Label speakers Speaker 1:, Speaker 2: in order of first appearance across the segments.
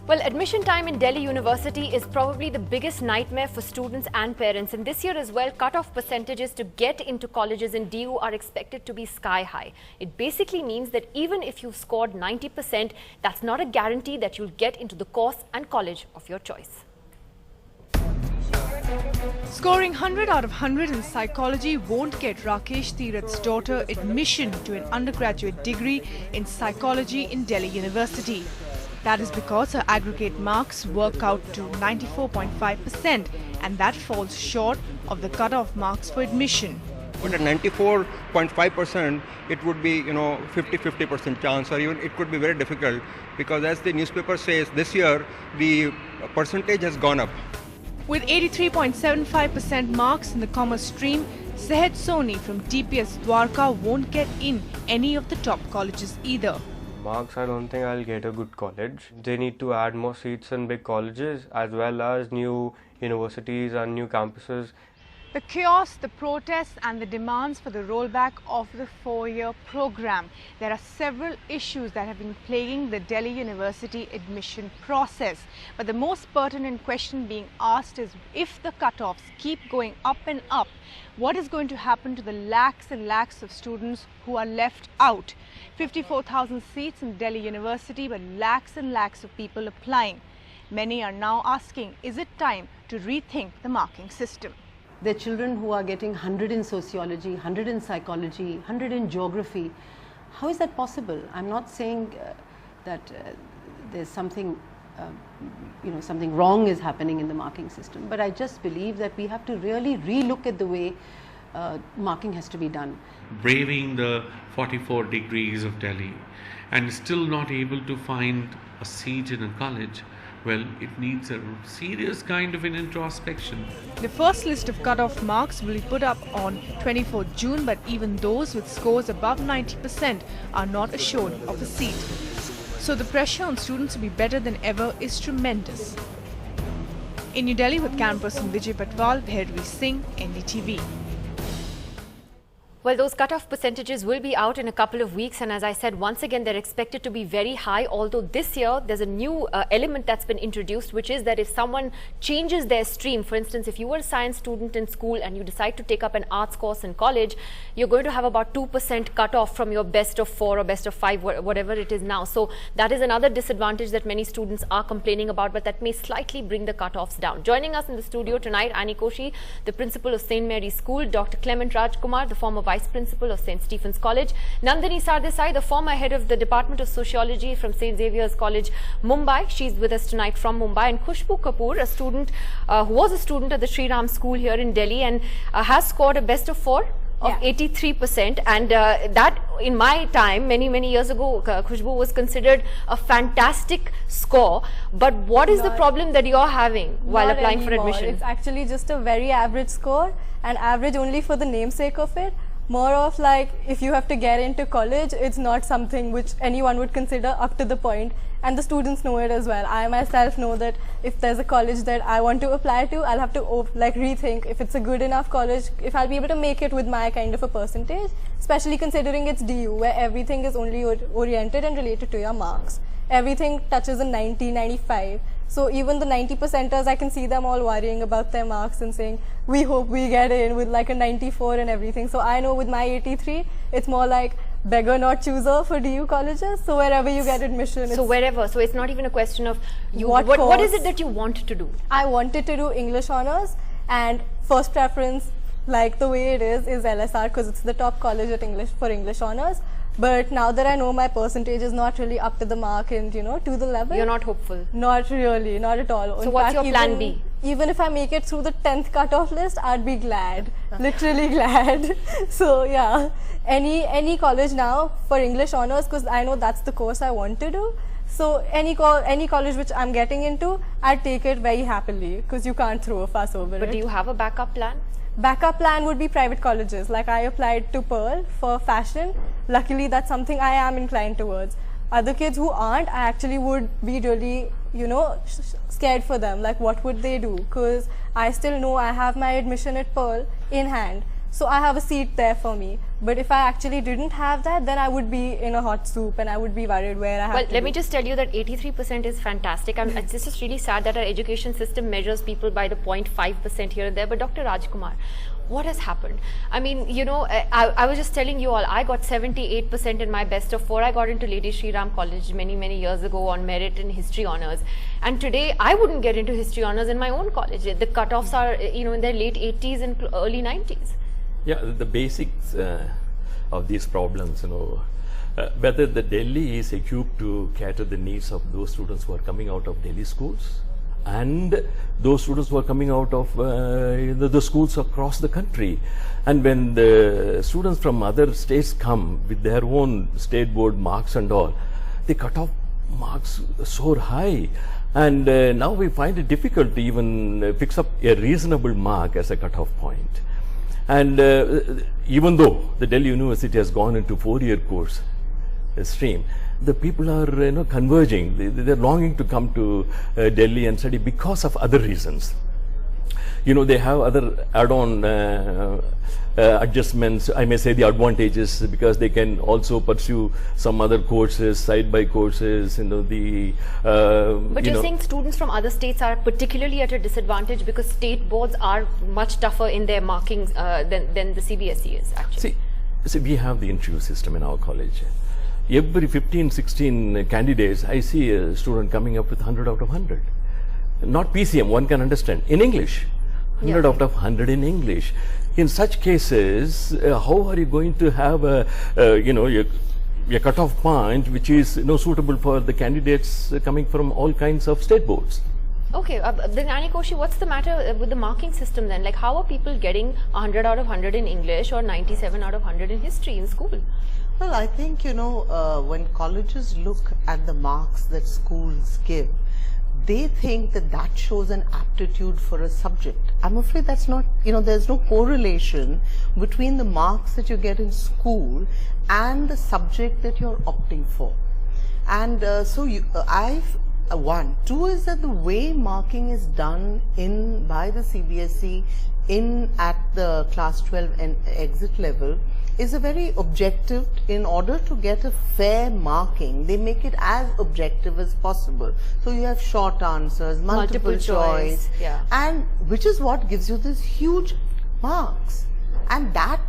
Speaker 1: Well, admission time in Delhi University is probably the biggest nightmare for students and parents. And this year as well, cut-off percentages to get into colleges in DU are expected to be sky high. It basically means that even if you've scored 90%, that's not a guarantee that you'll get into the course and college of your choice.
Speaker 2: Scoring 100 out of 100 in psychology won't get Rakesh Tirath's daughter admission to an undergraduate degree in psychology in Delhi University. That is because her aggregate marks work out to 94.5%, and that falls short of the cut-off marks for admission.
Speaker 3: But at 94.5%, it would be, 50% chance, or even it could be very difficult, because as the newspaper says, this year the percentage has gone up.
Speaker 2: With 83.75% marks in the commerce stream, Sehed Soni from TPS Dwarka won't get in any of the top colleges either.
Speaker 4: Marks, I don't think I'll get a good college. They need to add more seats in big colleges as well as new universities and new campuses.
Speaker 2: The chaos, the protests and the demands for the rollback of the four-year program. There are several issues that have been plaguing the Delhi University admission process. But the most pertinent question being asked is, if the cutoffs keep going up and up, what is going to happen to the lakhs and lakhs of students who are left out? 54,000 seats in Delhi University, but lakhs and lakhs of people applying. Many are now asking, is it time to rethink the marking system?
Speaker 5: There are children who are getting 100 in sociology, 100 in psychology, 100 in geography. How is that possible? I'm not saying that there's something, something wrong is happening in the marking system, but I just believe that we have to really relook at the way marking has to be done.
Speaker 6: Braving the 44 degrees of Delhi and still not able to find a seat in a college, well, it needs a serious kind of an introspection.
Speaker 2: The first list of cut-off marks will be put up on 24th June, but even those with scores above 90% are not assured of a seat. So the pressure on students to be better than ever is tremendous. In New Delhi with camera person Vijay Patwal, Bhairavi Singh, NDTV.
Speaker 1: Well, those cut-off percentages will be out in a couple of weeks, and as I said, once again, they're expected to be very high, although this year there's a new element that's been introduced, which is that if someone changes their stream, for instance, if you were a science student in school and you decide to take up an arts course in college, you're going to have about 2% cut-off from your best of 4 or best of 5, whatever it is now. So that is another disadvantage that many students are complaining about, but that may slightly bring the cut-offs down. Joining us in the studio tonight, Annie Koshi, the principal of St. Mary's School, Dr. Clement Rajkumar, the former Vice Principal of St. Stephen's College, Nandini Sardesai, the former head of the Department of Sociology from St. Xavier's College, Mumbai. She's with us tonight from Mumbai. And Khushbu Kapoor, a student who was a student at the Sri Ram School here in Delhi and has scored a best of 4 of 83%, and that in my time many years ago, Khushbu, was considered a fantastic score. But what is the problem that you're having while applying for admission?
Speaker 7: It's actually just a very average score, and average only for the namesake of it. More of like, if you have to get into college, it's not something which anyone would consider up to the point, and the students know it as well. I myself know that if there's a college that I want to apply to, I'll have to rethink if it's a good enough college, if I'll be able to make it with my kind of a percentage, especially considering it's DU, where everything is only oriented and related to your marks. Everything touches a 90, 95. So even the 90%ers, I can see them all worrying about their marks and saying, we hope we get in with like a 94 and everything. So I know with my 83, it's more like beggar not chooser for DU colleges. So wherever you get admission.
Speaker 1: So wherever. So it's not even a question of you. What is it that you want to do?
Speaker 7: I wanted to do English honors, and first preference, like the way it is LSR, because it's the top college at for English honors. But now that I know my percentage is not really up to the mark and, to the level.
Speaker 1: You're not hopeful?
Speaker 7: Not really, not at all.
Speaker 1: So what's your plan B?
Speaker 7: Even if I make it through the 10th cutoff list, I'd be glad, literally glad. So yeah, any college now for English honors, because I know that's the course I want to do. So any college which I'm getting into, I'd take it very happily, because you can't throw a fuss over it.
Speaker 1: But do you have a backup plan?
Speaker 7: Backup plan would be private colleges. Like I applied to Pearl for fashion. Luckily, that's something I am inclined towards. Other kids who aren't, I actually would be really, scared for them. Like, what would they do? Because I still know I have my admission at Pearl in hand. so I have a seat there for me. But if I actually didn't have that, then I would be in a hot soup and I would be worried where I have
Speaker 1: Well,
Speaker 7: to
Speaker 1: let
Speaker 7: be.
Speaker 1: me just tell you that 83% is fantastic. It's just really sad that our education system measures people by the 0.5% here and there. But Dr. Rajkumar, what has happened? I mean, you know, I was just telling you all, I got 78% in my best of 4. I got into Lady Shri Ram College many years ago on merit in history honors. And today, I wouldn't get into history honors in my own college. The cutoffs are, you know, in their late 80s and early 90s.
Speaker 8: Yeah, the basics of these problems, you know, whether the Delhi is equipped to cater the needs of those students who are coming out of Delhi schools and those students who are coming out of the schools across the country. And when the students from other states come with their own state board marks and all, the cutoff marks soar high. And now we find it difficult to even fix up a reasonable mark as a cutoff point. And even though the Delhi University has gone into 4-year course stream, the people are converging. They're longing to come to Delhi and study because of other reasons. You know, they have other add-on adjustments, I may say the advantages, because they can also pursue some other courses, side-by courses, you know,
Speaker 1: But you're saying students from other states are particularly at a disadvantage because state boards are much tougher in their markings than the CBSE is, actually.
Speaker 8: See, we have the interview system in our college. Every 15, 16 candidates, I see a student coming up with 100 out of 100. Not PCM, one can understand. In English, 100 out of 100 in English. In such cases, how are you going to have a cutoff point which is suitable for the candidates coming from all kinds of state boards?
Speaker 1: Okay, then Annie Koshi, what's the matter with the marking system then? Like, how are people getting 100 out of 100 in English or 97 out of 100 in history in school?
Speaker 9: Well, I think, when colleges look at the marks that schools give, they think that that shows an aptitude for a subject. I'm afraid that's not, there's no correlation between the marks that you get in school and the subject that you're opting for. And two is that the way marking is done by the CBSE at the class 12 and exit level is a very objective. In order to get a fair marking, they make it as objective as possible. So you have short answers, multiple choice, and which is what gives you this huge marks. And that,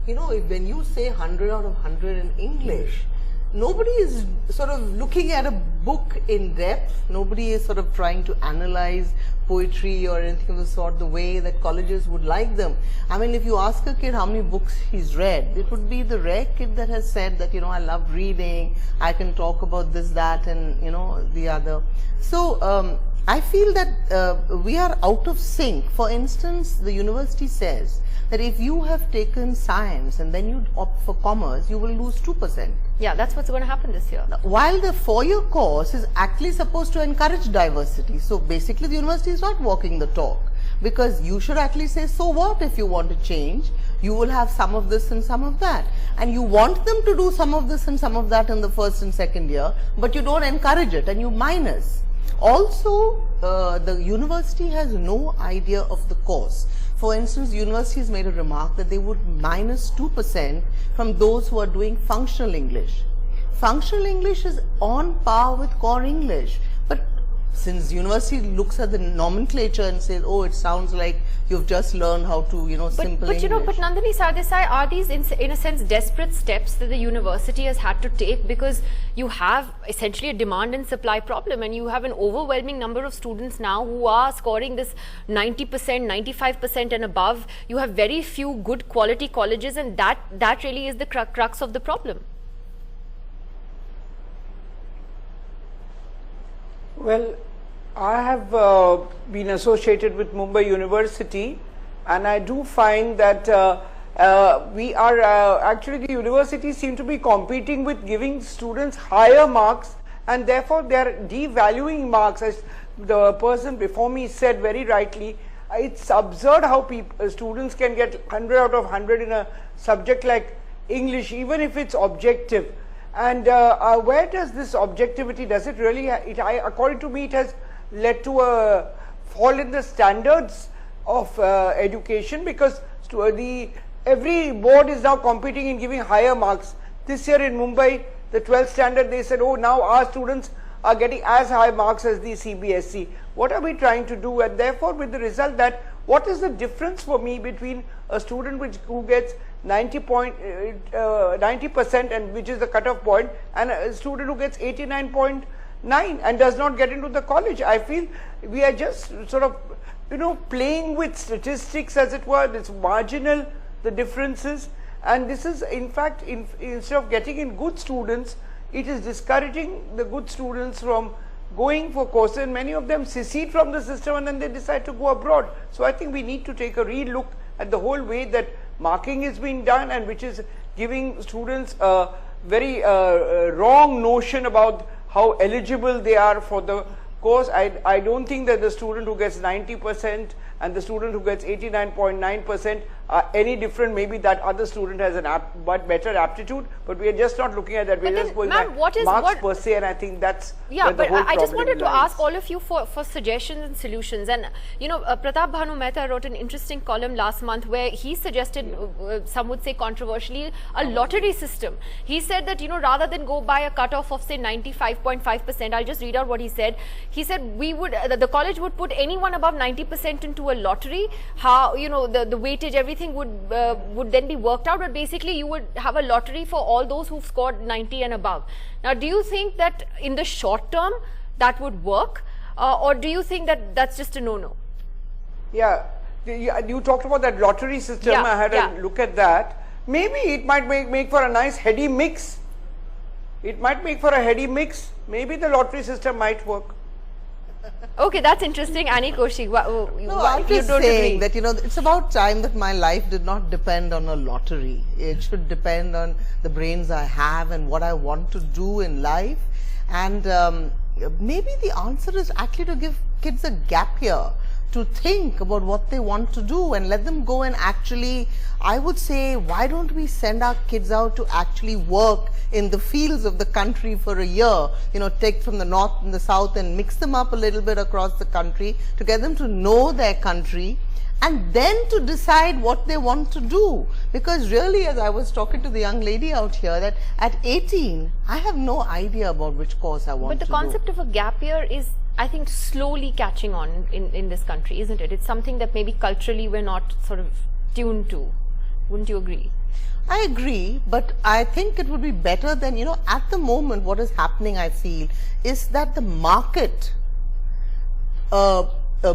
Speaker 9: when you say 100 out of 100 in English, nobody is sort of looking at a book in depth. Nobody is sort of trying to analyze poetry or anything of the sort the way that colleges would like them. I mean, if you ask a kid how many books he's read, it would be the rare kid that has said that, I love reading, I can talk about this, that, and, the other. So, I feel that we are out of sync. For instance, the university says that if you have taken science and then you opt for commerce, you will lose 2%.
Speaker 1: Yeah, that's what's going to happen this year.
Speaker 9: While the 4-year course is actually supposed to encourage diversity. So basically the university is not walking the talk, because you should actually say, so what if you want to change? You will have some of this and some of that. And you want them to do some of this and some of that in the first and second year, but you don't encourage it and you minus. Also, the university has no idea of the course. For instance, the university has made a remark that they would minus 2% from those who are doing functional English. Functional English is on par with core English. But since the university looks at the nomenclature and says, oh, it sounds like you've just learned how to, simple English.
Speaker 1: But Nandini Sardesai, are these in a sense desperate steps that the university has had to take, because you have essentially a demand and supply problem, and you have an overwhelming number of students now who are scoring this 90%, 95% and above. You have very few good quality colleges, and that really is the crux of the problem.
Speaker 10: Well, I have been associated with Mumbai University, and I do find that we are actually, the universities seem to be competing with giving students higher marks, and therefore they are devaluing marks. As the person before me said very rightly, it's absurd how students can get 100 out of 100 in a subject like English, even if it's objective. And where does this objectivity, does it really, according to me, it has led to a fall in the standards of education, because the every board is now competing in giving higher marks. This year in Mumbai, the 12th standard, they said, oh, now our students are getting as high marks as the CBSE. What are we trying to do? And therefore, with the result that, what is the difference for me between a student who gets 90% and which is the cutoff point, and a student who gets 89.9 and does not get into the college? I feel we are just sort of, playing with statistics, as it were. It's marginal, the differences, and this is in fact, instead of getting in good students, it is discouraging the good students from going for courses, and many of them secede from the system and then they decide to go abroad. So I think we need to take a relook at the whole way that marking is being done, and which is giving students a very wrong notion about how eligible they are for the course. I don't think that the student who gets 90% and the student who gets 89.9% are any different. Maybe that other student has but better aptitude, but we are just not looking at that. We are just going by marks per se, and I think that's where the whole
Speaker 1: I just wanted to
Speaker 10: lies.
Speaker 1: ask all of you for suggestions and solutions. And Pratap Bhanu Mehta wrote an interesting column last month where he suggested, some would say controversially, a lottery system. He said that rather than go by a cutoff of say 95.5%, I'll just read out what he said. He said the college would put anyone above 90% into a lottery. How the weightage, everything would then be worked out, but basically you would have a lottery for all those who've scored 90 and above. Now, do you think that in the short term that would work, or do you think that that's just a no-no?
Speaker 10: Yeah, you talked about that lottery system. I had a look at that. Maybe it might make for a nice heady mix. It might make for a heady mix. Maybe the lottery system might work.
Speaker 1: Okay, that's interesting. Annie Kaushik,
Speaker 9: I'm just saying that it's about time that my life did not depend on a lottery. It should depend on the brains I have and what I want to do in life. And maybe the answer is actually to give kids a gap year to think about what they want to do and let them go and actually, I would say, why don't we send our kids out to actually work in the fields of the country for a year, take from the north and the south and mix them up a little bit across the country to get them to know their country, and then to decide what they want to do. Because really, as I was talking to the young lady out here, that at 18, I have no idea about which course I want to do.
Speaker 1: But the concept of a gap year is, I think, slowly catching on in this country, isn't it? It's something that maybe culturally we're not sort of tuned to. Wouldn't you agree?
Speaker 9: I agree, but I think it would be better than, at the moment what is happening, I feel, is that the market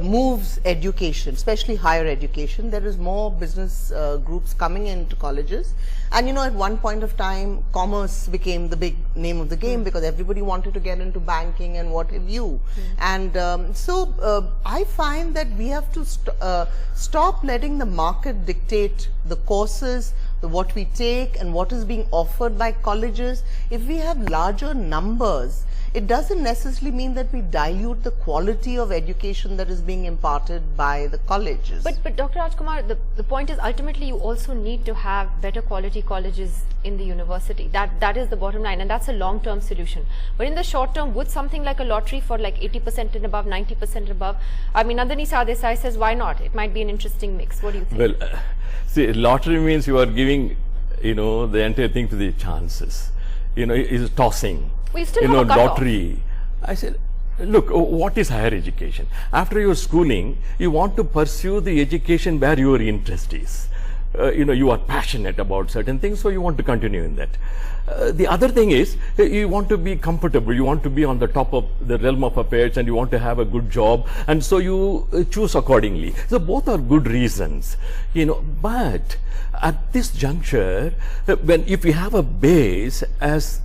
Speaker 9: moves education, especially higher education. There is more business groups coming into colleges, and at one point of time commerce became the big name of the game because everybody wanted to get into banking and what have you. And so I find that we have to stop letting the market dictate the courses, what we take and what is being offered by colleges. If we have larger numbers, it doesn't necessarily mean that we dilute the quality of education that is being imparted by the colleges.
Speaker 1: But Dr. Rajkumar, the point is ultimately you also need to have better quality colleges in the university. That is the bottom line, and that's a long-term solution. But in the short term, would something like a lottery for like 80% and above, 90% above? I mean, Nandini Sardesai says, why not? It might be an interesting mix. What do you think?
Speaker 8: Well, see, lottery means you are giving, the entire thing to the chances. Is tossing.
Speaker 1: Well, you still have a cutoff.
Speaker 8: Lottery. I said, look, what is higher education? After your schooling, you want to pursue the education where your interest is. You are passionate about certain things, so you want to continue in that. The other thing is, you want to be comfortable, you want to be on the top of the realm of affairs, and you want to have a good job, and so you choose accordingly. So both are good reasons, but at this juncture, if you have a base as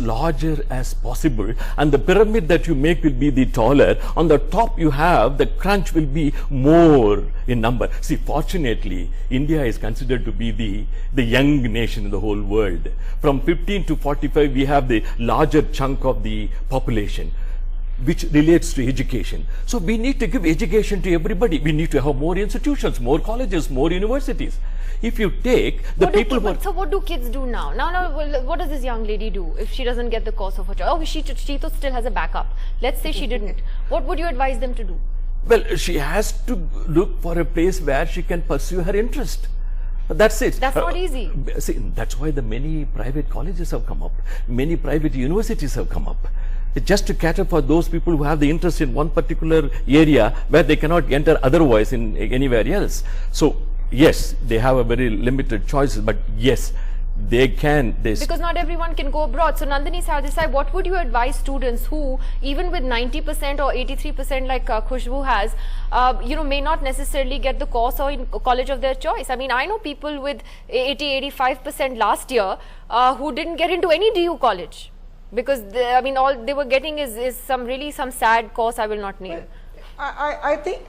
Speaker 8: larger as possible, and the pyramid that you make will be the taller, on the top you have the crunch will be more in number. See, fortunately, India is considered to be the young nation in the whole world. From 15 to 45, we have the larger chunk of the population, which relates to education. So we need to give education to everybody. We need to have more institutions, more colleges, more universities. If you take the people who...
Speaker 1: So what do kids do now? Now, what does this young lady do if she doesn't get the course of her choice? Oh, she still has a backup. Let's say she didn't. What would you advise them to do?
Speaker 8: Well, she has to look for a place where she can pursue her interest. That's it.
Speaker 1: That's not easy.
Speaker 8: See, that's why the many private colleges have come up, many private universities have come up. Just to cater for those people who have the interest in one particular area where they cannot enter otherwise in anywhere else. So yes, they have a very limited choices, but yes, they can.
Speaker 1: Because not everyone can go abroad. So Nandini Sardesai, what would you advise students who, even with 90% or 83% like Khushbu has, may not necessarily get the course or in college of their choice? I mean, I know people with 80-85% last year who didn't get into any DU college. Because all they were getting is some sad course I will not name.
Speaker 10: I think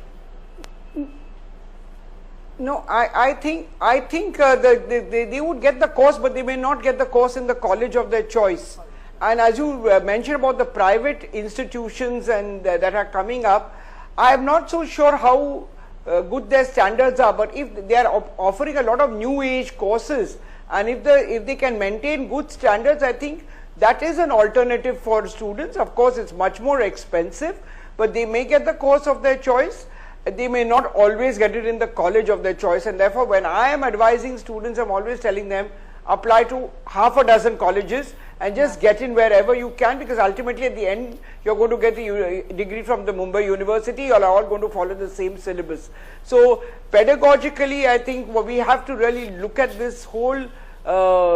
Speaker 10: no. I think they would get the course, but they may not get the course in the college of their choice. And as you mentioned about the private institutions and that are coming up, I am not so sure how good their standards are. But if they are offering a lot of new age courses, and if they can maintain good standards, I think that is an alternative for students. Of course, it's much more expensive, but they may get the course of their choice. They may not always get it in the college of their choice, and therefore when I am advising students, I'm always telling them apply to half a dozen colleges and just get in wherever you can, because ultimately at the end you're going to get the degree from the Mumbai University. You're all going to follow the same syllabus. So pedagogically, I think we have to really look at this whole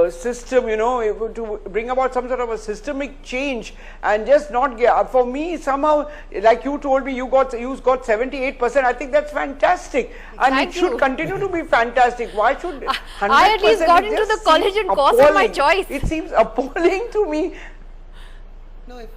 Speaker 10: system, to bring about some sort of a systemic change, and just not get, for me somehow, like you told me, you got 78%. I think that's fantastic, and it should continue to be fantastic. Why should 100%?
Speaker 1: I at least got into the college and course of my choice.
Speaker 10: It seems appalling to me.
Speaker 9: No, if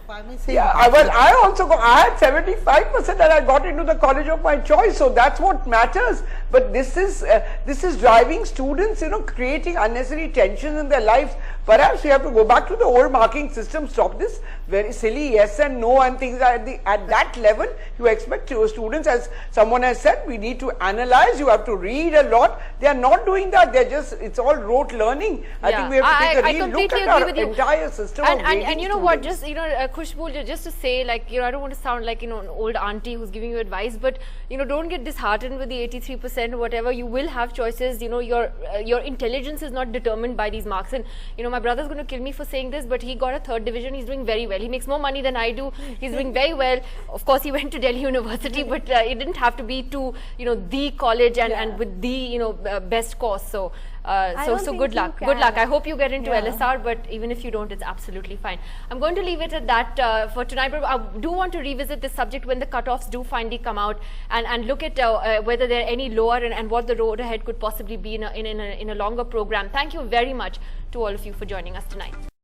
Speaker 9: I may say,
Speaker 10: I also I had 75% and I got into the college of my choice, so that's what matters. But this is driving students, creating unnecessary tensions in their lives. Perhaps we have to go back to the old marking system, stop this very silly yes and no and things. At that level, you expect your students, as someone has said, we need to analyze, you have to read a lot. They are not doing that. It's all rote learning. I think we have to take a real look at our entire system.
Speaker 1: And you know what, just, Khushbu, just to say, like, I don't want to sound like, an old auntie who's giving you advice, but, don't get disheartened with the 83% or whatever. You will have choices. Your intelligence is not determined by these marks. And, my brother's going to kill me for saying this, but he got a 3rd division. He's doing very well. He makes more money than I do. He's doing very well. Of course, he went to Delhi University, but it didn't have to be to, the college and with the, best course. So, so good luck. Good luck. I hope you get into LSR, but even if you don't, it's absolutely fine. I'm going to leave it at that for tonight, but I do want to revisit this subject when the cutoffs do finally come out and look at whether they're any lower and what the road ahead could possibly be in a longer program. Thank you very much to all of you for joining us tonight.